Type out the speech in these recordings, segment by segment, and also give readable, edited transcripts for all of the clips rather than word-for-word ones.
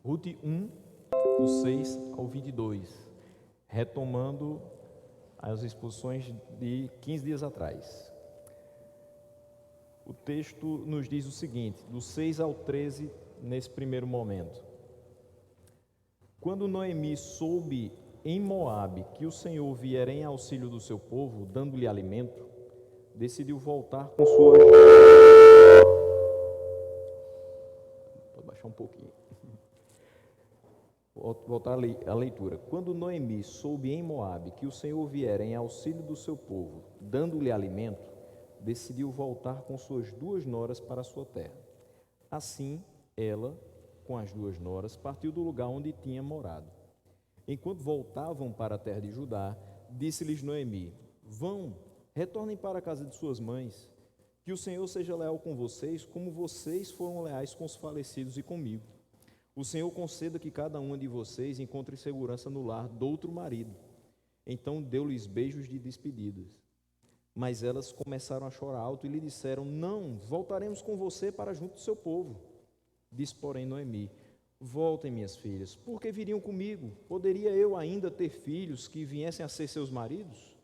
Ruth 1, do 6 ao 22, retomando as exposições de 15 dias atrás. O texto nos diz o seguinte, do 6 ao 13, nesse primeiro momento. Quando Noemi soube em Moabe que o Senhor viera em auxílio do seu povo, dando-lhe alimento, decidiu voltar com suas... Pode baixar um pouquinho. Voltar à leitura. Quando Noemi soube em Moabe que o Senhor viera em auxílio do seu povo, dando-lhe alimento, decidiu voltar com suas 2 noras para a sua terra. Assim, ela, com as 2 noras, partiu do lugar onde tinha morado. Enquanto voltavam para a terra de Judá, disse-lhes Noemi: Vão, retornem para a casa de suas mães, que o Senhor seja leal com vocês, como vocês foram leais com os falecidos e comigo. O Senhor conceda que cada uma de vocês encontre segurança no lar de outro marido. Então deu-lhes beijos de despedidas. Mas elas começaram a chorar alto e lhe disseram: Não, voltaremos com você para junto do seu povo. Disse, porém, Noemi: Voltem, minhas filhas, porque viriam comigo? Poderia eu ainda ter filhos que viessem a ser seus maridos?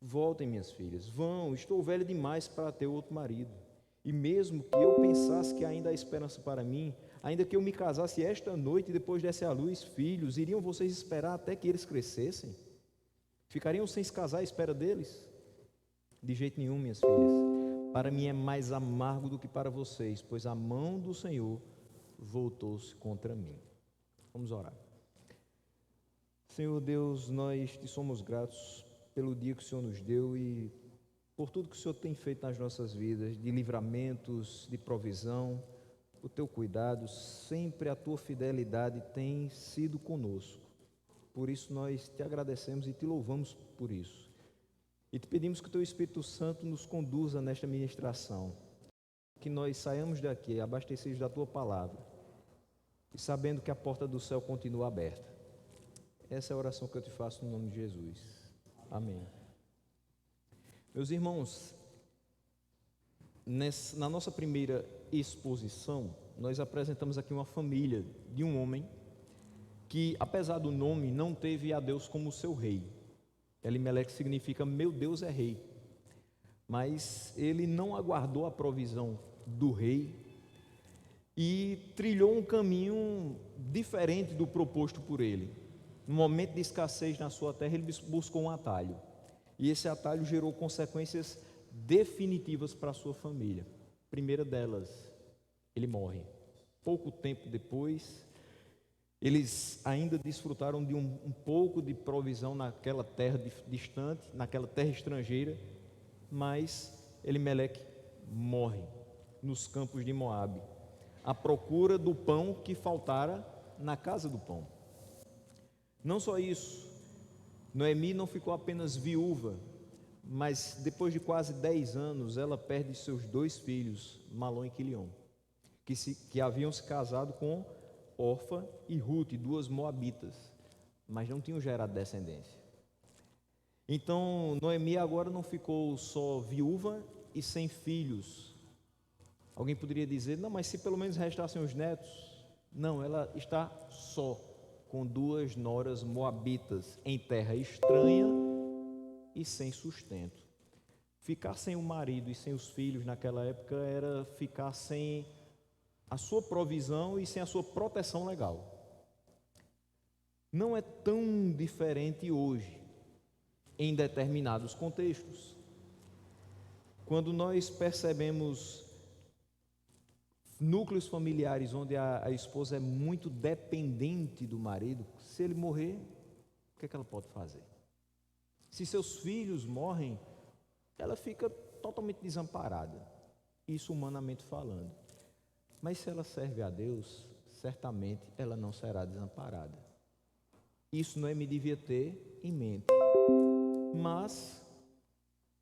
Voltem, minhas filhas, vão, estou velha demais para ter outro marido. E mesmo que eu pensasse que ainda há esperança para mim, ainda que eu me casasse esta noite e depois desse à luz filhos, iriam vocês esperar até que eles crescessem? Ficariam sem se casar à espera deles? De jeito nenhum, minhas filhas. Para mim é mais amargo do que para vocês, pois a mão do Senhor voltou-se contra mim. Vamos orar. Senhor Deus, nós te somos gratos pelo dia que o Senhor nos deu e por tudo que o Senhor tem feito nas nossas vidas, de livramentos, de provisão, o teu cuidado, sempre a tua fidelidade tem sido conosco. Por isso nós te agradecemos e te louvamos por isso. E te pedimos que o teu Espírito Santo nos conduza nesta ministração, que nós saiamos daqui abastecidos da tua palavra e sabendo que a porta do céu continua aberta. Essa é a oração que eu te faço no nome de Jesus. Amém. Meus irmãos, na nossa primeira exposição, nós apresentamos aqui uma família de um homem que, apesar do nome, não teve a Deus como seu rei. Elimeleque significa meu Deus é rei, mas ele não aguardou a provisão do rei e trilhou um caminho diferente do proposto por ele. No momento de escassez na sua terra, ele buscou um atalho, e esse atalho gerou consequências definitivas para a sua família. A primeira delas, ele morre. Pouco tempo depois, eles ainda desfrutaram de um pouco de provisão naquela terra distante, naquela terra estrangeira, mas Elimeleque morre nos campos de Moabe, à procura do pão que faltara na casa do pão. Não só isso, Noemi não ficou apenas viúva, mas depois de quase 10 anos, ela perde seus 2 filhos, Malom e Quilion, que haviam se casado com Orfa e Ruth, 2 moabitas, mas não tinham gerado descendência. Então, Noemi agora não ficou só viúva e sem filhos. Alguém poderia dizer: não, mas se pelo menos restassem os netos. Não, ela está só, com 2 noras moabitas, em terra estranha e sem sustento. Ficar sem o marido e sem os filhos naquela época era ficar sem a sua provisão e sem a sua proteção legal. Não é tão diferente hoje, em determinados contextos. Quando nós percebemos núcleos familiares onde a esposa é muito dependente do marido, se ele morrer, o que é que ela pode fazer? Se seus filhos morrem, ela fica totalmente desamparada, isso humanamente falando. Mas se ela serve a Deus, certamente ela não será desamparada. Isso Noemi devia ter em mente. Mas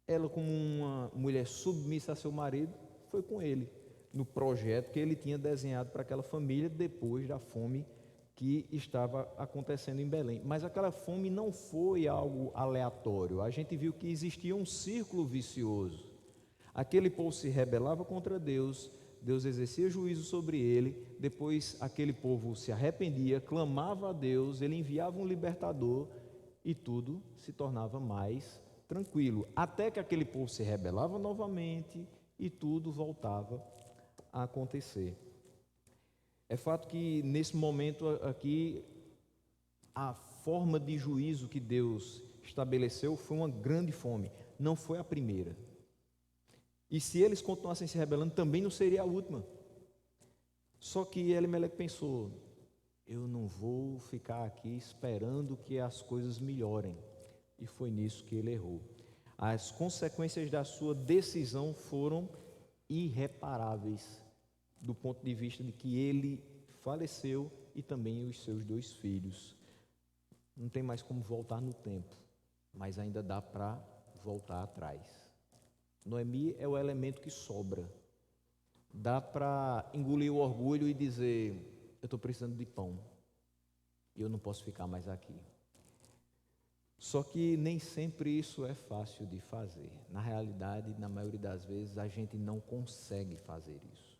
ela, como uma mulher submissa a seu marido, foi com ele no projeto que ele tinha desenhado para aquela família depois da fome que estava acontecendo em Belém. Mas aquela fome não foi algo aleatório. A gente viu que existia um círculo vicioso. Aquele povo se rebelava contra Deus, Deus exercia juízo sobre ele, depois aquele povo se arrependia, clamava a Deus, ele enviava um libertador e tudo se tornava mais tranquilo, até que aquele povo se rebelava novamente e tudo voltava a acontecer. É fato que nesse momento aqui, a forma de juízo que Deus estabeleceu foi uma grande fome, não foi a primeira. E se eles continuassem se rebelando, também não seria a última. Só que Elimeleque pensou: eu não vou ficar aqui esperando que as coisas melhorem. E foi nisso que ele errou. As consequências da sua decisão foram irreparáveis, do ponto de vista de que ele faleceu e também os seus 2 filhos. Não tem mais como voltar no tempo, mas ainda dá para voltar atrás. Noemi é o elemento que sobra. Dá para engolir o orgulho e dizer: eu estou precisando de pão e eu não posso ficar mais aqui. Só que nem sempre isso é fácil de fazer. Na realidade, na maioria das vezes, a gente não consegue fazer isso.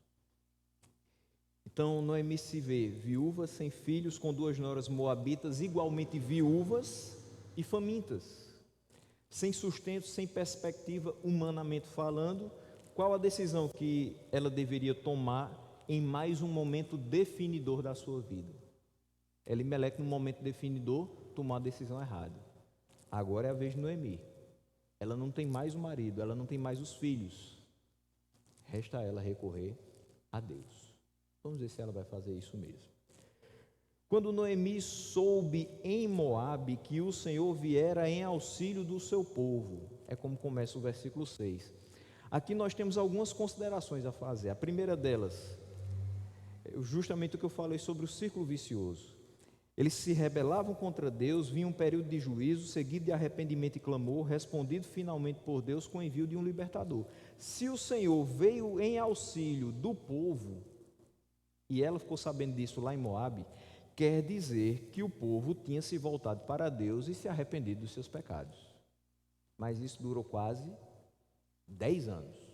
Então, Noemi se vê viúva, sem filhos, com 2 noras moabitas, igualmente viúvas e famintas, sem sustento, sem perspectiva, humanamente falando. Qual a decisão que ela deveria tomar em mais um momento definidor da sua vida? Elimeleque, no momento definidor, tomou a decisão errada. Agora é a vez de Noemi. Ela não tem mais o marido, ela não tem mais os filhos. Resta a ela recorrer a Deus. Vamos ver se ela vai fazer isso mesmo. Quando Noemi soube em Moabe que o Senhor viera em auxílio do seu povo, é como começa o versículo 6. Aqui nós temos algumas considerações a fazer. A primeira delas, justamente o que eu falei sobre o círculo vicioso. Eles se rebelavam contra Deus, vinha um período de juízo, seguido de arrependimento e clamor, respondido finalmente por Deus com o envio de um libertador. Se o Senhor veio em auxílio do povo, e ela ficou sabendo disso lá em Moabe, quer dizer que o povo tinha se voltado para Deus e se arrependido dos seus pecados. Mas isso durou quase 10 anos.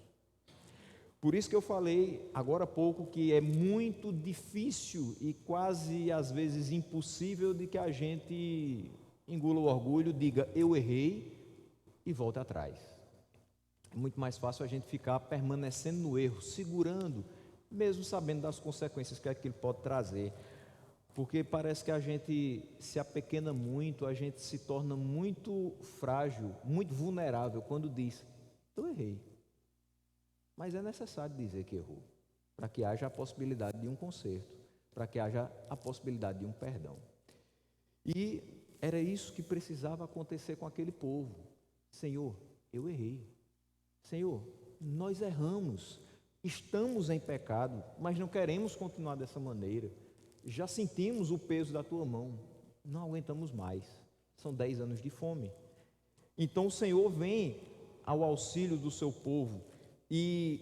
Por isso que eu falei agora há pouco que é muito difícil e quase às vezes impossível de que a gente engula o orgulho, diga eu errei e volte atrás. É muito mais fácil a gente ficar permanecendo no erro, segurando, mesmo sabendo das consequências que aquilo pode trazer. Porque parece que a gente se apequena muito, a gente se torna muito frágil, muito vulnerável quando diz eu errei. Mas é necessário dizer que errou, para que haja a possibilidade de um conserto, para que haja a possibilidade de um perdão. E era isso que precisava acontecer com aquele povo. Senhor, eu errei. Senhor, nós erramos, estamos em pecado, mas não queremos continuar dessa maneira. Já sentimos o peso da tua mão, não aguentamos mais. São 10 anos de fome. Então o Senhor vem ao auxílio do seu povo. E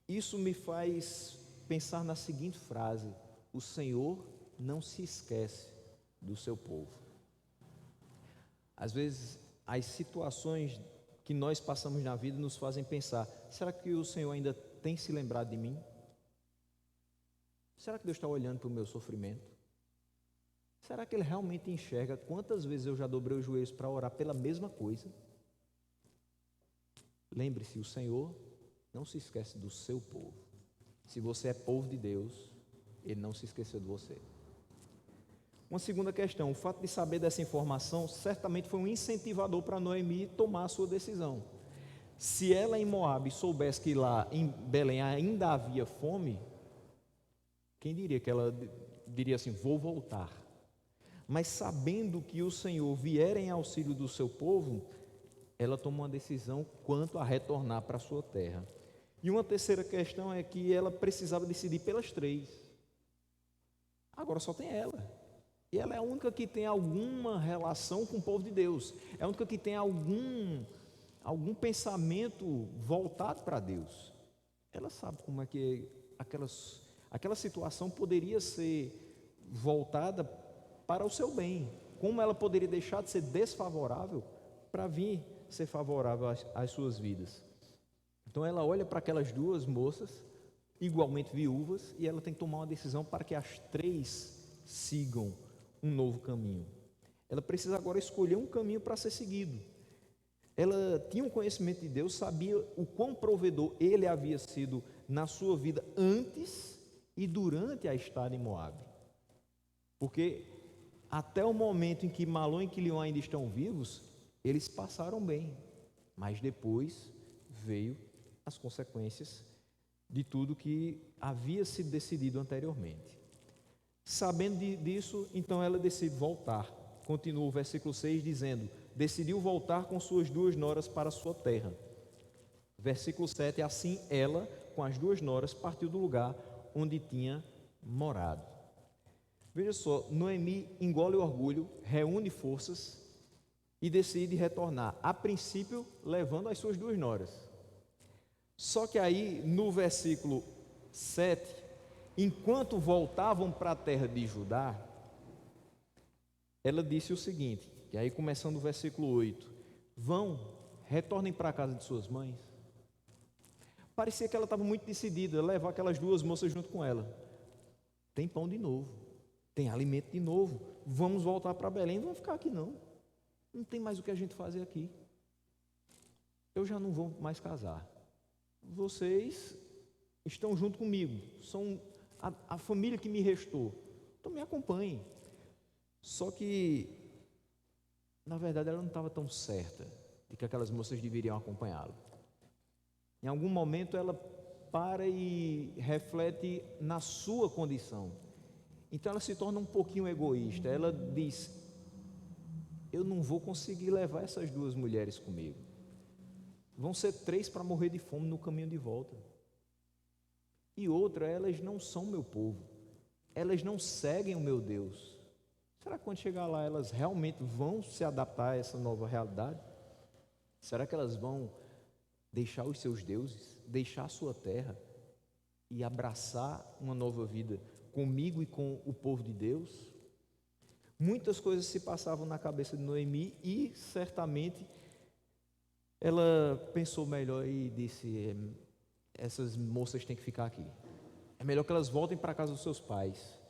isso me faz pensar na seguinte frase: o Senhor não se esquece do seu povo. Às vezes, as situações que nós passamos na vida nos fazem pensar: será que o Senhor ainda tem se lembrado de mim? Será que Deus está olhando para o meu sofrimento? Será que Ele realmente enxerga quantas vezes eu já dobrei os joelhos para orar pela mesma coisa? Lembre-se, o Senhor não se esquece do seu povo. Se você é povo de Deus, Ele não se esqueceu de você. Uma segunda questão: o fato de saber dessa informação certamente foi um incentivador para Noemi tomar a sua decisão. Se ela em Moabe soubesse que lá em Belém ainda havia fome, quem diria que ela diria assim, vou voltar. Mas sabendo que o Senhor viera em auxílio do seu povo, ela tomou uma decisão quanto a retornar para a sua terra. E uma terceira questão é que ela precisava decidir pelas 3. Agora só tem ela. E ela é a única que tem alguma relação com o povo de Deus. É a única que tem algum pensamento voltado para Deus. Ela sabe como é que aquela situação poderia ser voltada para o seu bem. Como ela poderia deixar de ser desfavorável para vir ser favorável às suas vidas. Então ela olha para aquelas 2 moças igualmente viúvas, e ela tem que tomar uma decisão para que as três sigam um novo caminho. Ela precisa agora escolher um caminho para ser seguido. Ela tinha um conhecimento de Deus, sabia o quão provedor Ele havia sido na sua vida antes e durante a estada em Moabe. Porque até o momento em que Malom e Quilion ainda estão vivos, eles passaram bem, mas depois veio as consequências de tudo que havia sido decidido anteriormente. Sabendo disso, então ela decide voltar. Continua o versículo 6 dizendo: decidiu voltar com suas 2 noras para a sua terra. Versículo 7, assim ela, com as 2 noras, partiu do lugar onde tinha morado. Veja só, Noemi engole o orgulho, reúne forças e decide retornar, a princípio levando as suas 2 noras. Só que aí no versículo 7, enquanto voltavam para a terra de Judá, ela disse o seguinte, e aí começando o versículo 8: vão, retornem para a casa de suas mães. Parecia que ela estava muito decidida a levar aquelas 2 moças junto com ela. Tem pão de novo, tem alimento de novo, vamos voltar para Belém, não vamos ficar aqui não tem mais o que a gente fazer aqui, eu já não vou mais casar, vocês estão junto comigo, são a família que me restou, então me acompanhem. Só que na verdade ela não estava tão certa de que aquelas moças deveriam acompanhá-la. Em algum momento ela para e reflete na sua condição. Então ela se torna um pouquinho egoísta. Ela diz: eu não vou conseguir levar essas 2 mulheres comigo. Vão ser 3 para morrer de fome no caminho de volta. E outra, elas não são meu povo. Elas não seguem o meu Deus. Será que quando chegar lá elas realmente vão se adaptar a essa nova realidade? Será que elas vão deixar os seus deuses, deixar a sua terra e abraçar uma nova vida comigo e com o povo de Deus? Muitas coisas se passavam na cabeça de Noemi e certamente ela pensou melhor e disse: essas moças têm que ficar aqui, é melhor que elas voltem para a casa dos seus pais.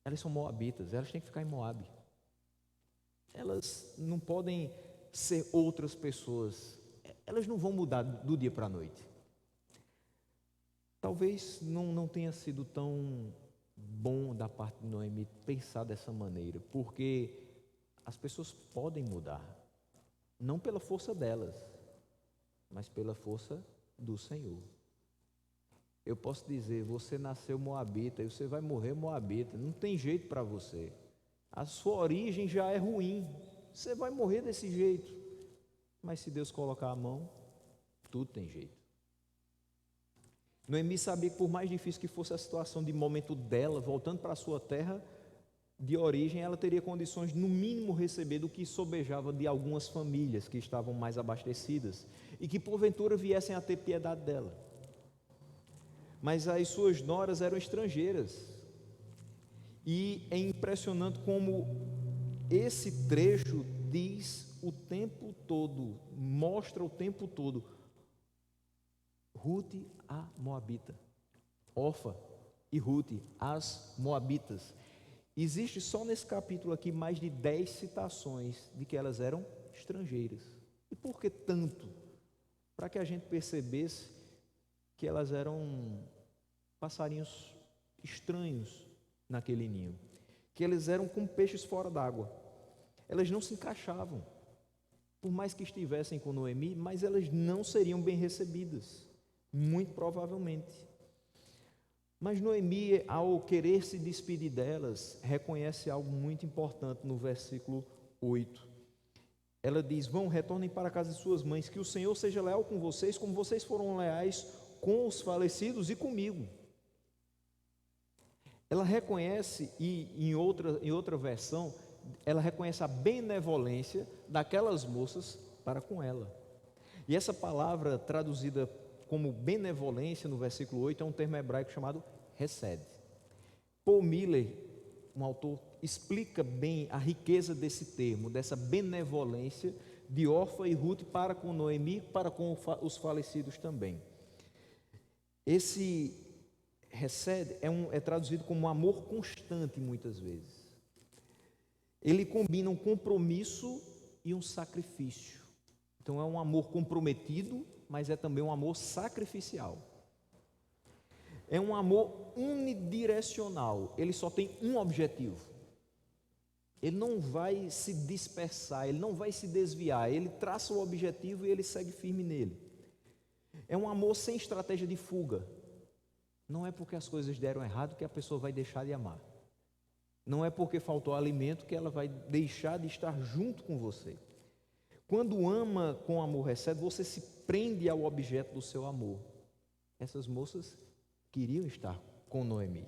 Elas são moabitas, elas têm que ficar em Moabe, elas não podem ser outras pessoas, elas não vão mudar do dia para a noite. Talvez não tenha sido tão bom da parte de Noemi pensar dessa maneira, porque as pessoas podem mudar, não pela força delas, mas pela força do Senhor. Eu posso dizer: você nasceu moabita e você vai morrer moabita, não tem jeito para você, a sua origem já é ruim, você vai morrer desse jeito, mas se Deus colocar a mão, tudo tem jeito. Noemi sabia que por mais difícil que fosse a situação de momento dela, voltando para a sua terra de origem, ela teria condições de, no mínimo, receber do que sobejava de algumas famílias que estavam mais abastecidas e que porventura viessem a ter piedade dela. Mas as suas noras eram estrangeiras, e é impressionante como esse trecho diz o tempo todo, mostra o tempo todo: Ruth, a moabita, Orfa e Ruth, as moabitas. Existe só nesse capítulo aqui mais de 10 citações de que elas eram estrangeiras. E por que tanto? Para que a gente percebesse que elas eram passarinhos estranhos naquele ninho, que eles eram como peixes fora d'água, elas não se encaixavam, por mais que estivessem com Noemi, mas elas não seriam bem recebidas, muito provavelmente. Mas Noemi, ao querer se despedir delas, reconhece algo muito importante no versículo 8. Ela diz: vão, retornem para a casa de suas mães, que o Senhor seja leal com vocês, como vocês foram leais com os falecidos e comigo. Ela reconhece, e em outra versão, ela reconhece a benevolência daquelas moças para com ela. E essa palavra traduzida como benevolência no versículo 8 é um termo hebraico chamado hesed. Paul Miller, um autor, explica bem a riqueza desse termo, dessa benevolência de Orfa e Ruth para com Noemi, para com os falecidos também. Esse Hesed é traduzido como amor constante muitas vezes. Ele combina um compromisso e um sacrifício. Então é um amor comprometido, mas é também um amor sacrificial. É um amor unidirecional, ele só tem um objetivo. Ele não vai se dispersar, ele não vai se desviar, ele traça o objetivo e ele segue firme nele. É um amor sem estratégia de fuga. Não é porque as coisas deram errado que a pessoa vai deixar de amar. Não é porque faltou alimento que ela vai deixar de estar junto com você. Quando ama com amor recebe, você se prende ao objeto do seu amor. Essas moças queriam estar com Noemi.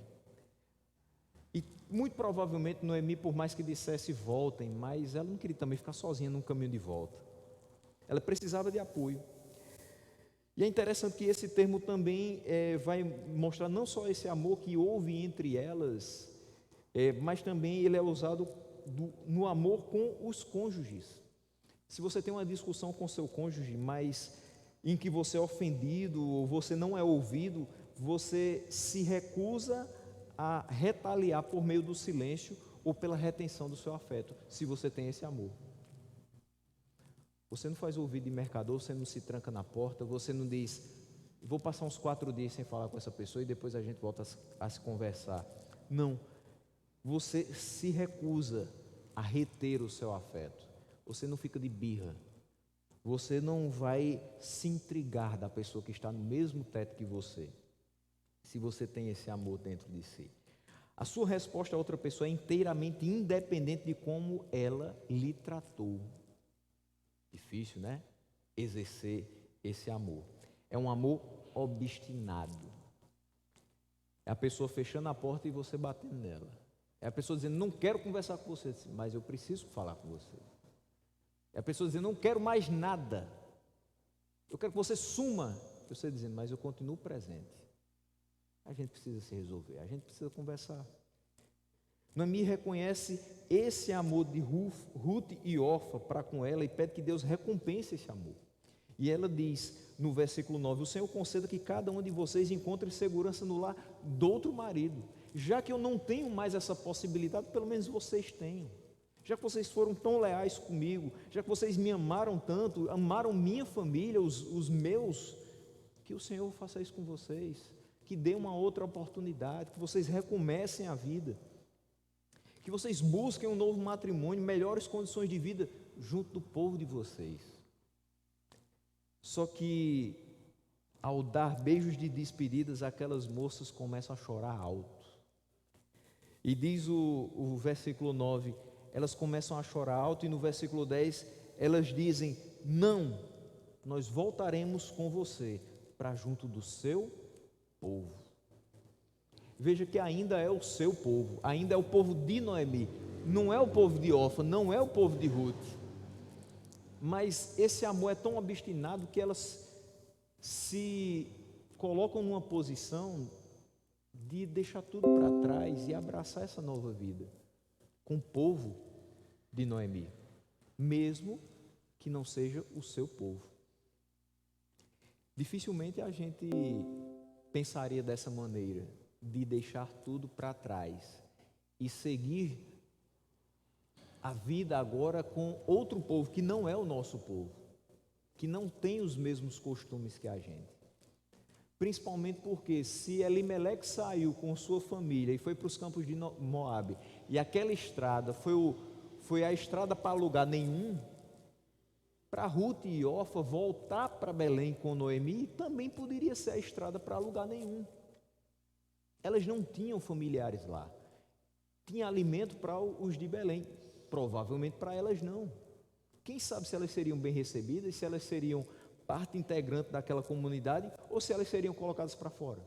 E muito provavelmente Noemi, por mais que dissesse voltem, mas ela não queria também ficar sozinha num caminho de volta. Ela precisava de apoio. E é interessante que esse termo também vai mostrar não só esse amor que houve entre elas, mas também ele é usado no amor com os cônjuges. Se você tem uma discussão com seu cônjuge, mas em que você é ofendido ou você não é ouvido, você se recusa a retaliar por meio do silêncio ou pela retenção do seu afeto, se você tem esse amor. Você não faz ouvido de mercador, você não se tranca na porta, você não diz, vou passar uns 4 dias sem falar com essa pessoa e depois a gente volta a se conversar. Não, você se recusa a reter o seu afeto, você não fica de birra, você não vai se intrigar da pessoa que está no mesmo teto que você, se você tem esse amor dentro de si. A sua resposta a outra pessoa é inteiramente independente de como ela lhe tratou. Difícil, né? Exercer esse amor. É um amor obstinado. É a pessoa fechando a porta e você batendo nela. É a pessoa dizendo, não quero conversar com você, mas eu preciso falar com você. É a pessoa dizendo, não quero mais nada. Eu quero que você suma. Você dizendo, mas eu continuo presente. A gente precisa se resolver, a gente precisa conversar. Noemi reconhece esse amor de Ruth e Orfa para com ela e pede que Deus recompense esse amor. E ela diz no versículo 9, o Senhor conceda que cada um de vocês encontre segurança no lar do outro marido. Já que eu não tenho mais essa possibilidade, pelo menos vocês tenham. Já que vocês foram tão leais comigo, já que vocês me amaram tanto, amaram minha família, os meus, que o Senhor faça isso com vocês, que dê uma outra oportunidade, que vocês recomecem a vida. Que vocês busquem um novo matrimônio, melhores condições de vida junto do povo de vocês. Só que, ao dar beijos de despedidas, aquelas moças começam a chorar alto. E diz o versículo 9, elas começam a chorar alto, e no versículo 10, elas dizem, não, nós voltaremos com você para junto do seu povo. Veja que ainda é o seu povo, ainda é o povo de Noemi, não é o povo de Orfa, não é o povo de Ruth. Mas esse amor é tão obstinado que elas se colocam numa posição de deixar tudo para trás e abraçar essa nova vida com o povo de Noemi, mesmo que não seja o seu povo. Dificilmente a gente pensaria dessa maneira, de deixar tudo para trás e seguir a vida agora com outro povo que não é o nosso povo, que não tem os mesmos costumes que a gente. Principalmente porque se Elimeleque saiu com sua família e foi para os campos de Moabe, e aquela estrada foi a estrada para lugar nenhum, para Ruth e Orfa voltar para Belém com Noemi, também poderia ser a estrada para lugar nenhum. Elas não tinham familiares lá. Tinha alimento para os de Belém. Provavelmente para elas não. Quem sabe se elas seriam bem recebidas, se elas seriam parte integrante daquela comunidade ou se elas seriam colocadas para fora.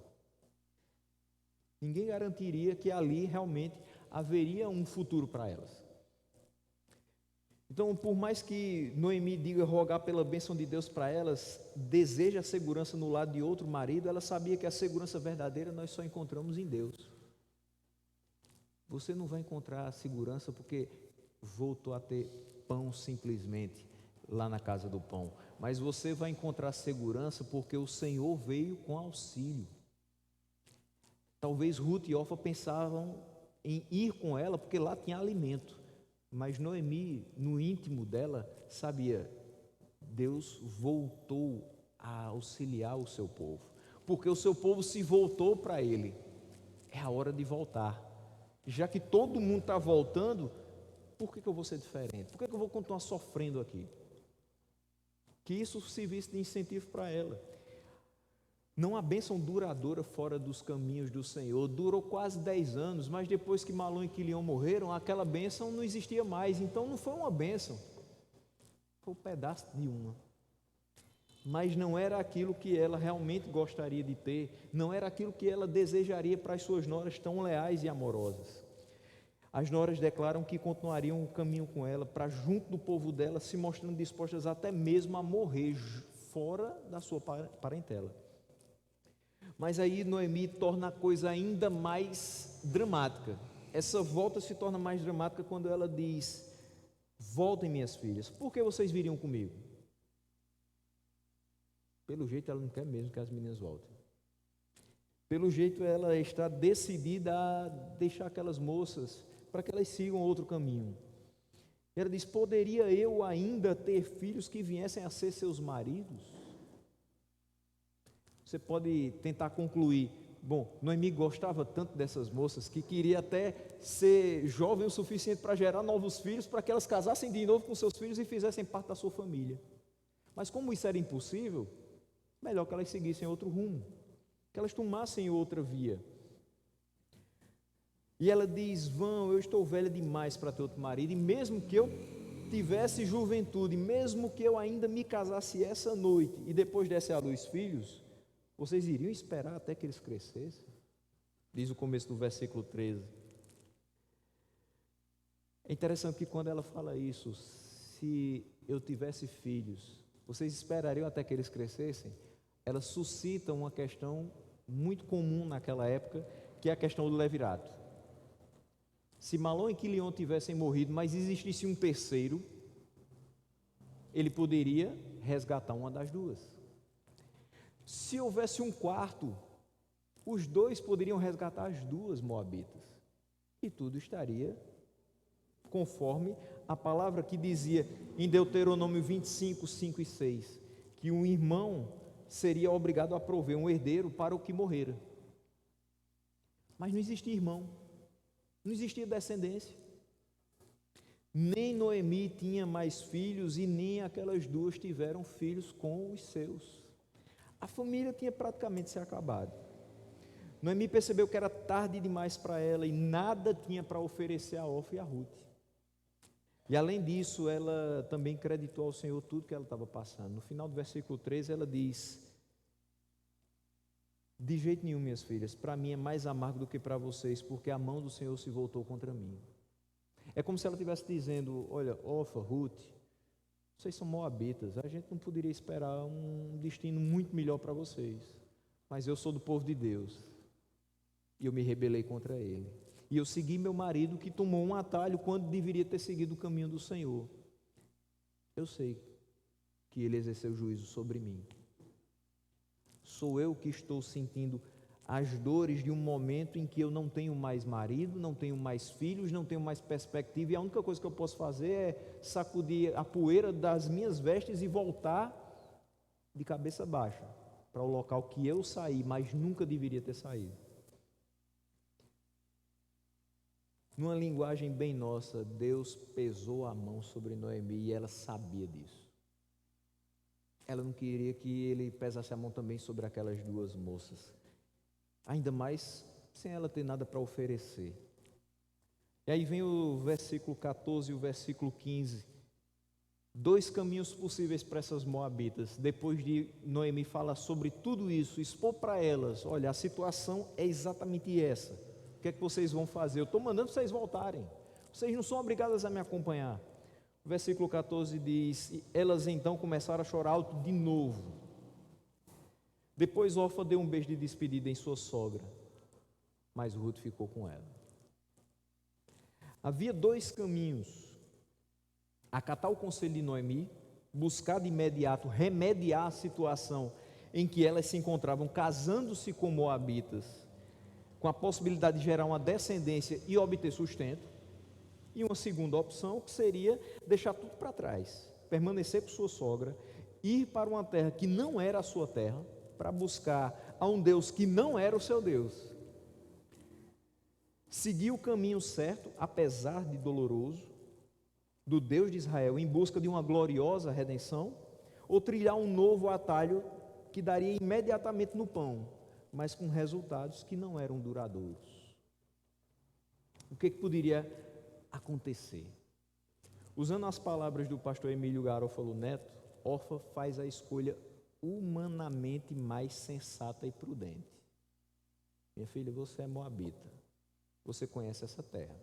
Ninguém garantiria que ali realmente haveria um futuro para elas. Então, por mais que Noemi diga rogar pela bênção de Deus para elas, deseja a segurança no lado de outro marido, ela sabia que a segurança verdadeira nós só encontramos em Deus. Você não vai encontrar a segurança porque voltou a ter pão simplesmente lá na casa do pão, mas você vai encontrar segurança porque o Senhor veio com auxílio. Talvez Ruth e Orfa pensavam em ir com ela porque lá tinha alimento, mas Noemi, no íntimo dela, sabia: Deus voltou a auxiliar o seu povo, porque o seu povo se voltou para ele. É a hora de voltar. Já que todo mundo está voltando, por que eu vou ser diferente? Por que eu vou continuar sofrendo aqui? Que isso servisse de incentivo para ela. Não há bênção duradoura fora dos caminhos do Senhor. Durou quase 10 anos, mas depois que Malom e Quilion morreram, aquela bênção não existia mais. Então não foi uma bênção, foi um pedaço de uma. Mas não era aquilo que ela realmente gostaria de ter, não era aquilo que ela desejaria para as suas noras tão leais e amorosas. As noras declaram que continuariam o caminho com ela, para junto do povo dela, se mostrando dispostas até mesmo a morrer fora da sua parentela. Mas aí Noemi torna a coisa ainda mais dramática. Essa volta se torna mais dramática quando ela diz: voltem, minhas filhas, por que vocês viriam comigo? Pelo jeito ela não quer mesmo que as meninas voltem. Pelo jeito ela está decidida a deixar aquelas moças para que elas sigam outro caminho. Ela diz: poderia eu ainda ter filhos que viessem a ser seus maridos? Você pode tentar concluir: bom, Noemi gostava tanto dessas moças que queria até ser jovem o suficiente para gerar novos filhos, para que elas casassem de novo com seus filhos e fizessem parte da sua família. Mas como isso era impossível, melhor que elas seguissem outro rumo, que elas tomassem outra via. E ela diz: vão, eu estou velha demais para ter outro marido, e mesmo que eu tivesse juventude, mesmo que eu ainda me casasse essa noite e depois desse à luz filhos, vocês iriam esperar até que eles crescessem? Diz o começo do versículo 13. É interessante que quando ela fala isso: se eu tivesse filhos, vocês esperariam até que eles crescessem? Ela suscita uma questão muito comum naquela época, que é a questão do levirato. Se Malom e Quilion tivessem morrido, mas existisse um terceiro, ele poderia resgatar uma das duas. Se houvesse um quarto, os dois poderiam resgatar as duas moabitas, e tudo estaria conforme a palavra que dizia em Deuteronômio 25, 5 e 6, que um irmão seria obrigado a prover um herdeiro para o que morrera. Mas não existia irmão, não existia descendência. Nem Noemi tinha mais filhos e nem aquelas duas tiveram filhos com os seus. A família tinha praticamente se acabado. Noemi percebeu que era tarde demais para ela e nada tinha para oferecer a Orfa e a Ruth. E além disso, ela também creditou ao Senhor tudo que ela estava passando. No final do versículo 13, ela diz: de jeito nenhum, minhas filhas, para mim é mais amargo do que para vocês, porque a mão do Senhor se voltou contra mim. É como se ela estivesse dizendo: olha, Orfa, Ruth, vocês são moabitas, a gente não poderia esperar um destino muito melhor para vocês, mas eu sou do povo de Deus, e eu me rebelei contra ele, e eu segui meu marido que tomou um atalho quando deveria ter seguido o caminho do Senhor. Eu sei que ele exerceu juízo sobre mim. Sou eu que estou sentindo as dores de um momento em que eu não tenho mais marido, não tenho mais filhos, não tenho mais perspectiva, e a única coisa que eu posso fazer é sacudir a poeira das minhas vestes e voltar de cabeça baixa para o local que eu saí, mas nunca deveria ter saído. Numa linguagem bem nossa, Deus pesou a mão sobre Noemi e ela sabia disso. Ela não queria que ele pesasse a mão também sobre aquelas duas moças, ainda mais sem ela ter nada para oferecer. E aí vem o versículo 14 e o versículo 15. Dois caminhos possíveis para essas moabitas. Depois de Noemi falar sobre tudo isso, expor para elas: olha, a situação é exatamente essa. O que é que vocês vão fazer? Eu estou mandando vocês voltarem. Vocês não são obrigadas a me acompanhar. O versículo 14 diz: e elas então começaram a chorar alto de novo. Depois Orfa deu um beijo de despedida em sua sogra, mas Ruth ficou com ela. Havia dois caminhos: acatar o conselho de Noemi, buscar de imediato remediar a situação em que elas se encontravam, casando-se com moabitas, com a possibilidade de gerar uma descendência e obter sustento. E uma segunda opção, que seria deixar tudo para trás, permanecer com sua sogra, ir para uma terra que não era a sua terra, para buscar a um Deus que não era o seu Deus. Seguir o caminho certo, apesar de doloroso, do Deus de Israel, em busca de uma gloriosa redenção, ou trilhar um novo atalho que daria imediatamente no pão, mas com resultados que não eram duradouros. O que poderia acontecer? Usando as palavras do pastor Emílio Garofalo Neto, Orfa faz a escolha humanamente mais sensata e prudente. Minha filha, você é moabita, você conhece essa terra,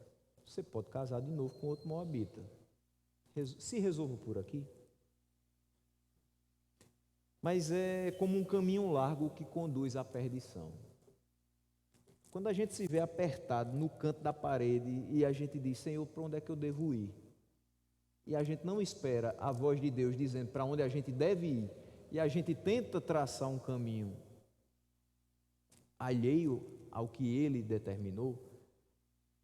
você pode casar de novo com outro moabita, se resolva por aqui. Mas é como um caminho largo que conduz à perdição. Quando a gente se vê apertado no canto da parede e a gente diz, Senhor, para onde é que eu devo ir? E a gente não espera a voz de Deus dizendo para onde a gente deve ir, e a gente tenta traçar um caminho alheio ao que Ele determinou,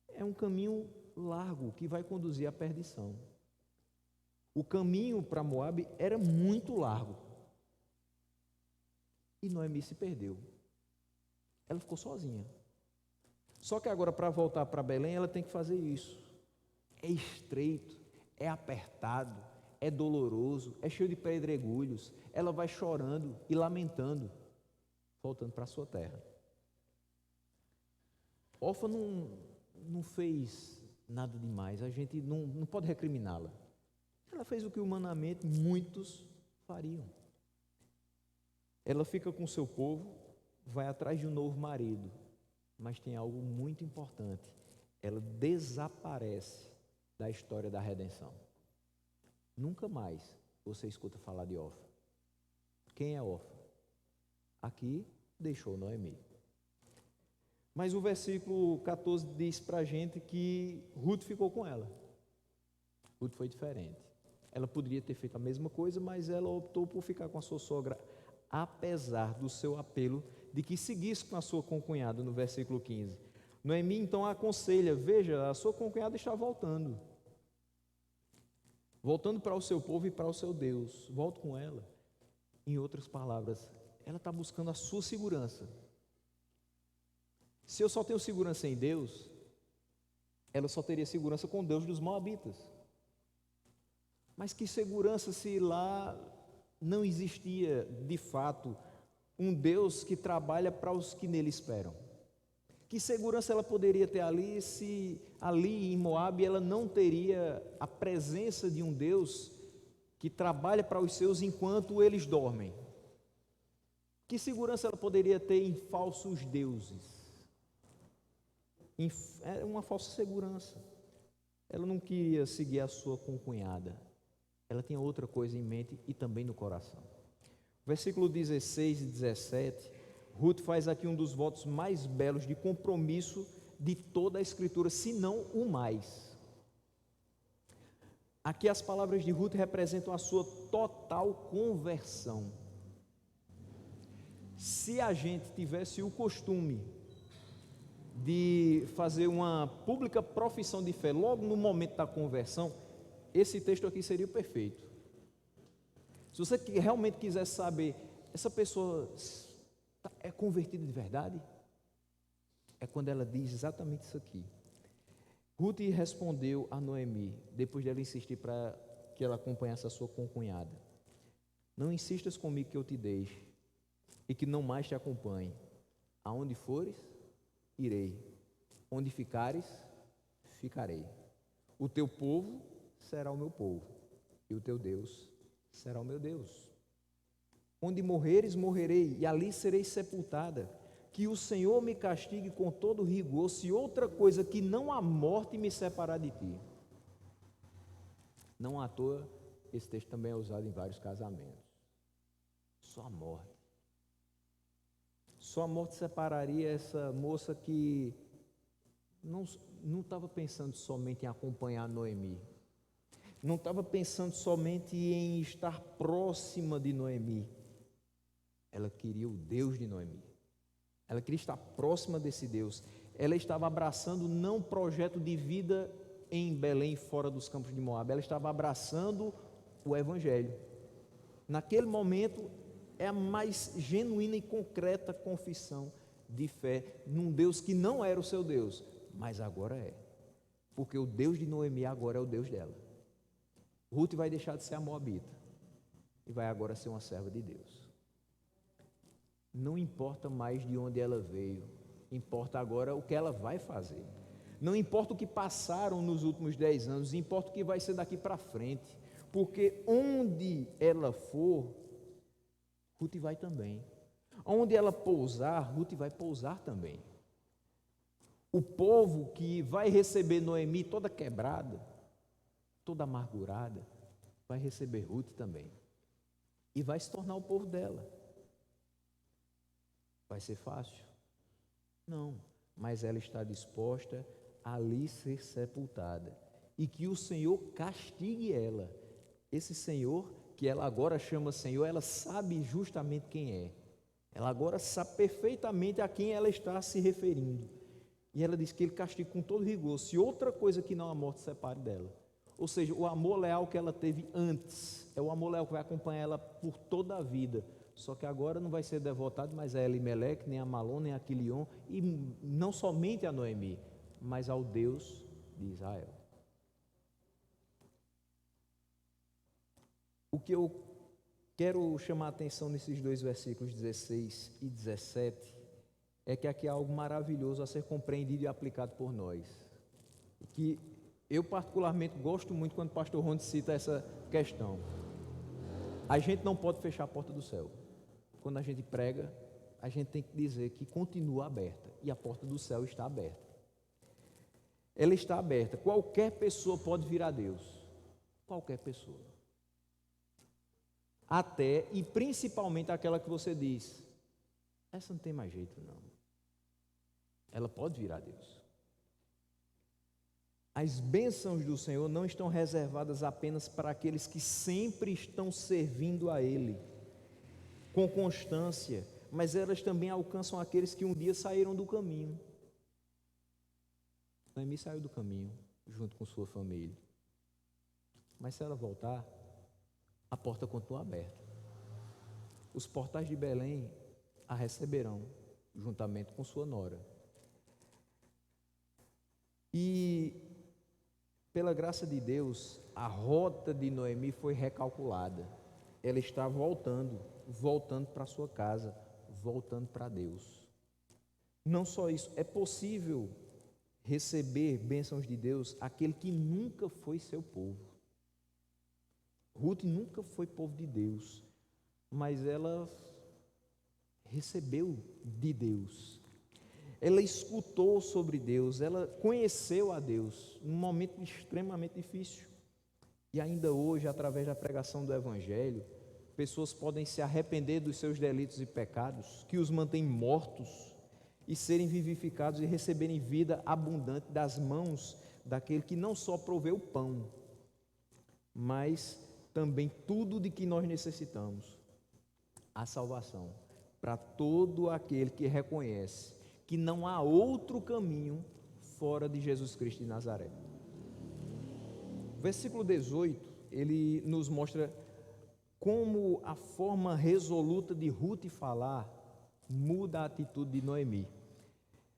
é um caminho largo que vai conduzir à perdição. O caminho para Moabe era muito largo. E Noemi se perdeu. Ela ficou sozinha. Só que agora, para voltar para Belém, ela tem que fazer isso. É estreito, é apertado, é doloroso, é cheio de pedregulhos. Ela vai chorando e lamentando, voltando para a sua terra. Orfa não fez nada demais, a gente não pode recriminá-la. Ela fez o que humanamente muitos fariam. Ela fica com seu povo, vai atrás de um novo marido, mas tem algo muito importante: ela desaparece da história da redenção. Nunca mais você escuta falar de Orfa. Quem é Orfa? Aqui deixou Noemi. Mas o versículo 14 diz para a gente que Ruth ficou com ela. Ruth foi diferente. Ela poderia ter feito a mesma coisa, mas ela optou por ficar com a sua sogra, apesar do seu apelo de que seguisse com a sua concunhada, no versículo 15. Noemi então aconselha, veja, a sua concunhada está voltando para o seu povo e para o seu Deus, volte com ela. Em outras palavras, ela está buscando a sua segurança. Se eu só tenho segurança em Deus, ela só teria segurança com Deus dos Moabitas. Mas que segurança se lá não existia, de fato, um Deus que trabalha para os que nele esperam? Que segurança ela poderia ter ali se ali em Moabe ela não teria a presença de um Deus que trabalha para os seus enquanto eles dormem? Que segurança ela poderia ter em falsos deuses? É uma falsa segurança. Ela não queria seguir a sua concunhada. Ela tinha outra coisa em mente e também no coração. Versículo 16 e 17, Ruth faz aqui um dos votos mais belos de compromisso de toda a Escritura, se não o mais. Aqui as palavras de Ruth representam a sua total conversão. Se a gente tivesse o costume de fazer uma pública profissão de fé logo no momento da conversão, esse texto aqui seria perfeito. Se você realmente quiser saber, essa pessoa é convertida de verdade? É quando ela diz exatamente isso aqui. Ruth respondeu a Noemi, depois dela insistir para que ela acompanhasse a sua concunhada: não insistas comigo que eu te deixe e que não mais te acompanhe. Aonde fores, irei. Onde ficares, ficarei. O teu povo será o meu povo, e o teu Deus será o meu Deus. Onde morreres, morrerei, e ali serei sepultada. Que o Senhor me castigue com todo rigor, se outra coisa que não a morte me separar de ti. Não à toa, esse texto também é usado em vários casamentos. Só a morte. Só a morte separaria essa moça que não estava pensando somente em acompanhar Noemi. Não estava pensando somente em estar próxima de Noemi. Ela queria o Deus de Noemi. ela queria estar próxima desse Deus. Ela estava abraçando não um projeto de vida em Belém, fora dos campos de Moabe, ela estava abraçando o Evangelho. Naquele momento, é a mais genuína e concreta confissão de fé num Deus que não era o seu Deus, mas agora é. Porque o Deus de Noemi agora é o Deus dela. Ruth vai deixar de ser a moabita e vai agora ser uma serva de Deus. Não importa mais de onde ela veio, importa agora o que ela vai fazer. Não importa o que passaram nos últimos 10 anos, importa o que vai ser daqui para frente. Porque onde ela for, Ruth vai também. Onde ela pousar, Ruth vai pousar também. O povo que vai receber Noemi toda quebrada, toda amargurada, vai receber Ruth também. E vai se tornar o povo dela. Vai ser fácil? Não, mas ela está disposta a ali ser sepultada. E que o Senhor castigue ela. Esse Senhor, que ela agora chama Senhor, ela sabe justamente quem é. Ela agora sabe perfeitamente a quem ela está se referindo. E ela diz que ele castiga com todo rigor, se outra coisa que não a morte separe dela. Ou seja, o amor leal que ela teve antes, é o amor leal que vai acompanhar ela por toda a vida. Só que agora não vai ser devotado mais a Elimeleque, nem a Malom, nem a Quilion, e não somente a Noemi, mas ao Deus de Israel. O que eu quero chamar a atenção nesses dois versículos 16 e 17 é que aqui há algo maravilhoso a ser compreendido e aplicado por nós. Que eu particularmente gosto muito quando o pastor Ronde cita essa questão. A gente não pode fechar a porta do céu. Quando a gente prega, a gente tem que dizer que continua aberta e a porta do céu está aberta. Ela está aberta. Qualquer pessoa pode vir a Deus. Qualquer pessoa. Até e principalmente aquela que você diz, essa não tem mais jeito não. Ela pode vir a Deus. As bênçãos do Senhor não estão reservadas apenas para aqueles que sempre estão servindo a Ele, com constância, mas elas também alcançam aqueles que um dia saíram do caminho. Noemi saiu do caminho, junto com sua família. Mas se ela voltar, a porta continua aberta. Os portais de Belém a receberão, juntamente com sua nora. E, pela graça de Deus, a rota de Noemi foi recalculada. Ela está voltando para sua casa, voltando para Deus. Não só isso, é possível receber bênçãos de Deus aquele que nunca foi seu povo. Ruth nunca foi povo de Deus, mas ela recebeu de Deus. Ela escutou sobre Deus, ela conheceu a Deus num momento extremamente difícil. E ainda hoje, através da pregação do Evangelho, pessoas podem se arrepender dos seus delitos e pecados, que os mantêm mortos, e serem vivificados e receberem vida abundante das mãos daquele que não só proveu o pão, mas também tudo de que nós necessitamos, a salvação, para todo aquele que reconhece que não há outro caminho fora de Jesus Cristo de Nazaré. O versículo 18, ele nos mostra como a forma resoluta de Ruth falar muda a atitude de Noemi.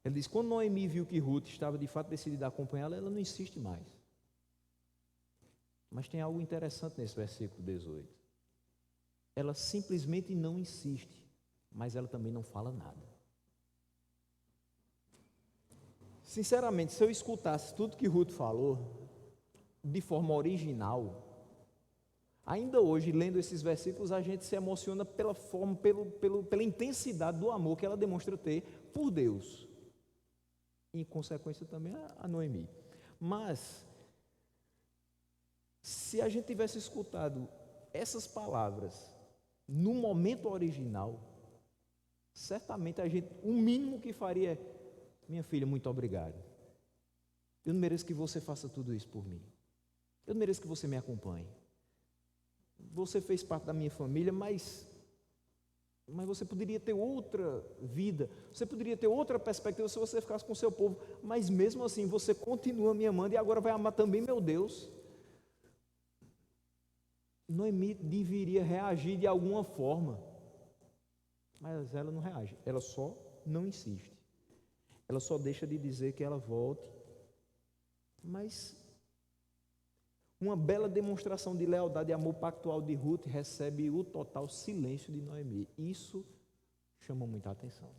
Ele diz, quando Noemi viu que Ruth estava de fato decidida a acompanhá-la, ela não insiste mais. Mas tem algo interessante nesse versículo 18. Ela simplesmente não insiste, mas ela também não fala nada. Sinceramente, se eu escutasse tudo que Ruth falou, de forma original, ainda hoje, lendo esses versículos, a gente se emociona pela forma, pela intensidade do amor que ela demonstra ter por Deus. E, em consequência, também a Noemi. Mas, se a gente tivesse escutado essas palavras no momento original, certamente o mínimo que faria é, minha filha, muito obrigado. Eu não mereço que você faça tudo isso por mim. Eu não mereço que você me acompanhe. Você fez parte da minha família, mas Mas você poderia ter outra vida, você poderia ter outra perspectiva se você ficasse com o seu povo, mas mesmo assim você continua me amando e agora vai amar também meu Deus. Noemi deveria reagir de alguma forma, mas ela não reage, ela só não insiste, ela só deixa de dizer que ela volte, mas uma bela demonstração de lealdade e amor pactual de Ruth recebe o total silêncio de Noemi. Isso chama muita atenção.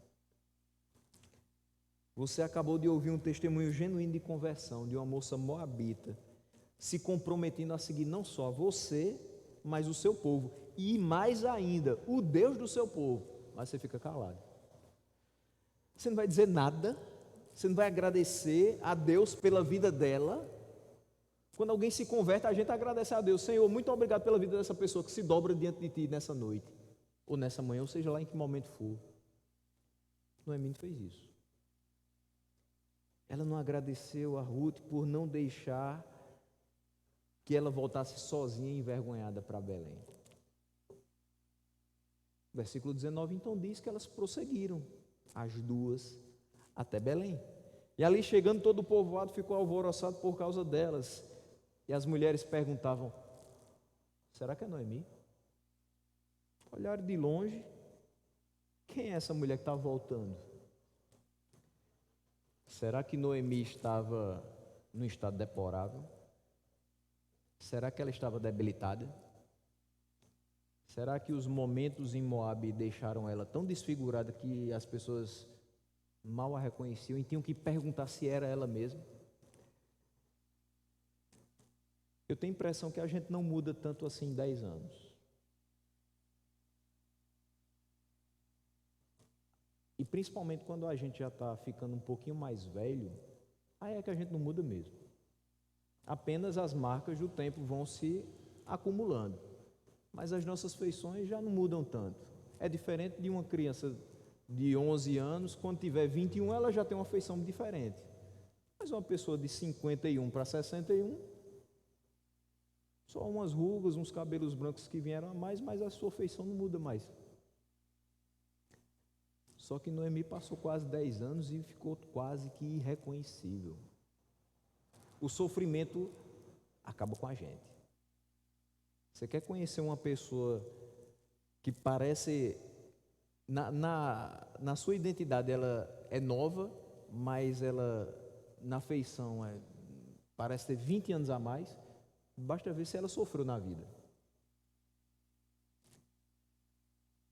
Você acabou de ouvir um testemunho genuíno de conversão de uma moça moabita, se comprometendo a seguir não só você, mas o seu povo, e mais ainda, o Deus do seu povo. Mas você fica calado. Você não vai dizer nada, você não vai agradecer a Deus pela vida dela. Quando alguém se converte, a gente agradece a Deus. Senhor, muito obrigado pela vida dessa pessoa que se dobra diante de Ti nessa noite, ou nessa manhã, ou seja lá em que momento for. Noemi não fez isso. Ela não agradeceu a Ruth por não deixar que ela voltasse sozinha e envergonhada para Belém. Versículo 19, então diz que elas prosseguiram, as duas, até Belém. E ali chegando, todo o povoado ficou alvoroçado por causa delas. E as mulheres perguntavam: será que é Noemi? Olharam de longe: quem é essa mulher que está voltando? Será que Noemi estava num estado deplorável? Será que ela estava debilitada? Será que os momentos em Moabe deixaram ela tão desfigurada que as pessoas mal a reconheciam e tinham que perguntar se era ela mesma? Eu tenho a impressão que a gente não muda tanto assim em 10 anos. E principalmente quando a gente já está ficando um pouquinho mais velho, aí é que a gente não muda mesmo. Apenas as marcas do tempo vão se acumulando. Mas as nossas feições já não mudam tanto. É diferente de uma criança de 11 anos, quando tiver 21, ela já tem uma feição diferente. Mas uma pessoa de 51 para 61, só umas rugas, uns cabelos brancos que vieram a mais, mas a sua feição não muda mais. Só que Noemi passou quase 10 anos e ficou quase que irreconhecível. O sofrimento acaba com a gente. Você quer conhecer uma pessoa que parece, na sua identidade ela é nova, mas ela na feição parece ter 20 anos a mais? Basta ver se ela sofreu na vida.